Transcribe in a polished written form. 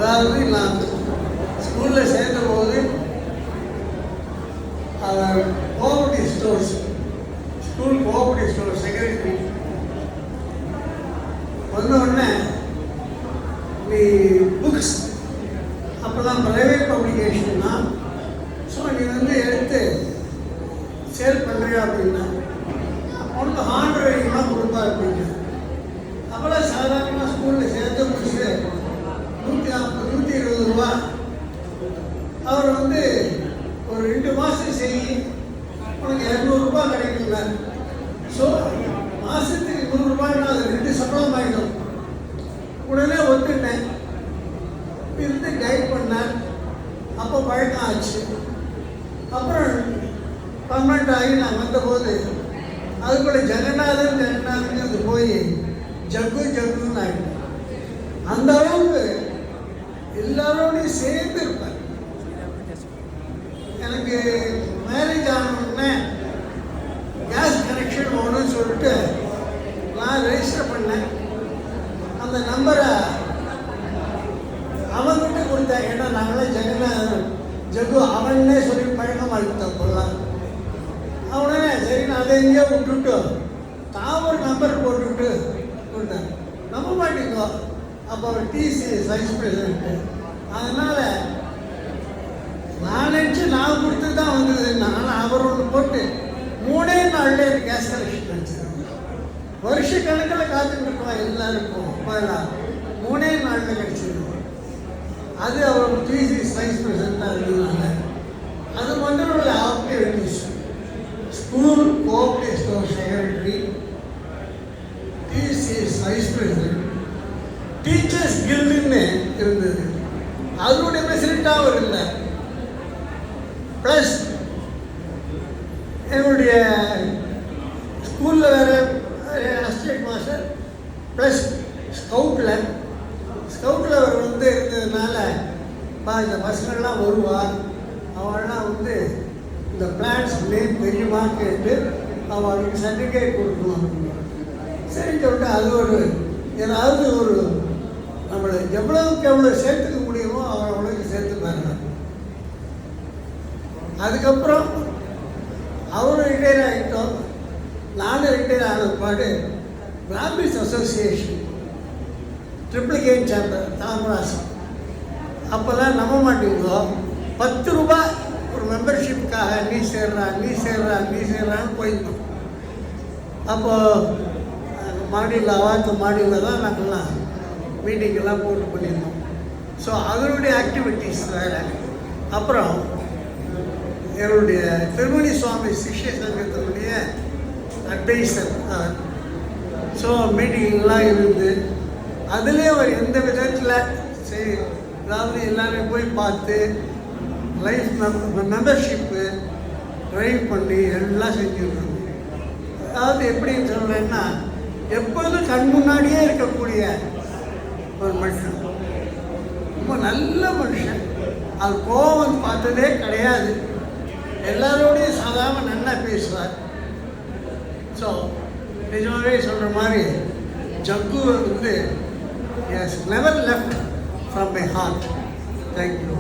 அதாவது நான் ஸ்கூலில் சேர்ந்தபோது cooperative stores, school cooperative store secretary வந்தோடனே நீ புக்ஸ் அப்போல்லாம் ப்ரைவேட் பப்ளிகேஷன் தான். ஸோ நீ எடுத்து சேல் பண்ணுறியா அப்படின்னா உனக்கு ஹாண்ட் ரைட்டிங்லாம் கொடுப்பா அப்படின்னா. அப்போல்லாம் சாதாரணமாக ஸ்கூலில் சேர்த்து முடிச்சு 150 120 ரூபா. அவர் ஒரு 2 மாதம் செய்யி உனக்கு 200 ரூபா கிடைக்குங்க. ஸோ மாதத்துக்கு 100 ரூபாய்னா அது 2 சம்பளம் ஆகிடும். உடனே ஒத்துட்டேன், இருந்து கைட் பண்ணேன். அப்போ பழக்கம் ஆச்சு. அப்புறம் பர்மனெண்ட் ஆகி நான் வந்தபோது அதுக்குள்ள ஜெகநாதன் போய் ஜக்குன்னு ஆகிட்டேன். அந்த அளவுக்கு எல்லாரோடையும் சேர்ந்து இருப்பேன். எனக்கு மேரேஜ் ஆனவுடனே கேஸ் கனெக்ஷன் வேணும்னு சொல்லிட்டு நான் ரெஜிஸ்டர் பண்ணேன். அந்த நம்பரை அவன்கிட்ட கொடுத்தேன். ஏன்னா நாங்களாம் ஜகு அவனே சொல்லி பழக்கமாகிட்டோம் போலாம். அவனே சரி நான் அதை எங்கேயோ விட்டுட்டு தான் ஒரு நம்பர் போட்டுவிட்டு கொடுத்தேன். நம்ப மாட்டேங்கோ, அப்போ டிசி வைஸ் பிரசிடென்ட்டு. அதனால் நான் நினச்சி நான் கொடுத்து தான் வந்தது. நான் அவர் ஒன்று போட்டு 3 நாள்ல கேஸ் கனெக்ஷன் கிடச்சிது. வருஷ கணக்கில் காத்துட்டு இருக்கோம் எல்லாருக்கும். இப்போலாம் 3 நாளில் கிடச்சிது. அது அவர் டிசி வைஸ் பிரசிடென்ட்டாக இருந்ததுனால அது ஒரு activities. School cooperative store secretary, DC vice president, teachers கில்டுன்னு இருந்தது. அதனுடைய பிரசிடென்ட்டாக அவர் இல்லை. ப்ளஸ் என்னுடைய ஸ்கூலில் வேறு அசிஸ்டன்ட் மாஸ்டர், ப்ளஸ் ஸ்கவுட்டில் அவர் இருந்ததுனால இந்த பசங்கள்லாம் வருவார். அவள்லாம் இந்த பிளான்ஸ் நேம் தெரியுமா கேட்டு அவளுக்கு சர்டிஃபிகேட் கொடுக்கணும். சரின்னு சொல்லிட்டு அது ஏதாவது நம்மளை எவ்வளவுக்கு எவ்வளோ சேர்த்துக்க முடியுமோ அவ்வளோக்கு சேர்த்துப்பாங்க. அதுக்கப்புறம் அவரும் ரிட்டையர் ஆகிட்டோம், நானும் ரிட்டையர் ஆன பாடு பிராமின்ஸ் அசோசியேஷன் ட்ரிப்ளிகேன் சாப்டர் தாமராசம். அப்போல்லாம் நம்ப மாட்டீங்களோ 10 ரூபாய் ஒரு மெம்பர்ஷிப்புக்காக நீ சேர்றான்னு போயிருந்தோம். அப்போது மாடியில் தான் நாங்கள்லாம் மீட்டிங்கெல்லாம் போட்டு பண்ணியிருந்தோம். ஸோ அதனுடைய ஆக்டிவிட்டீஸ் வேறு. அப்புறம் என்னுடைய திருமணி சுவாமி சிஷ்ய சங்கத்தினுடைய அட்வைசர். ஸோ மீட்டிங்லாம் இருந்து அதுலேயே அவர் எந்த விதத்தில் அதாவது எல்லாரையும் போய் பார்த்து லைஃப் மெம்பர்ஷிப்பு ட்ரைவ் பண்ணி எல்லாம் செஞ்சுருக்காங்க. அதாவது எப்படின்னு சொல்கிறேன்னா எப்போதும் கண் முன்னாடியே இருக்கக்கூடிய ஒரு மனுஷன், ரொம்ப நல்ல மனுஷன். அது கோவம் பார்த்ததே கிடையாது. எல்லாரோடையும் சாதாரண நல்லா பேசுவார். ஸோ நிஜமாகவே சொல்கிற மாதிரி jug has never left from my heart. Thank you.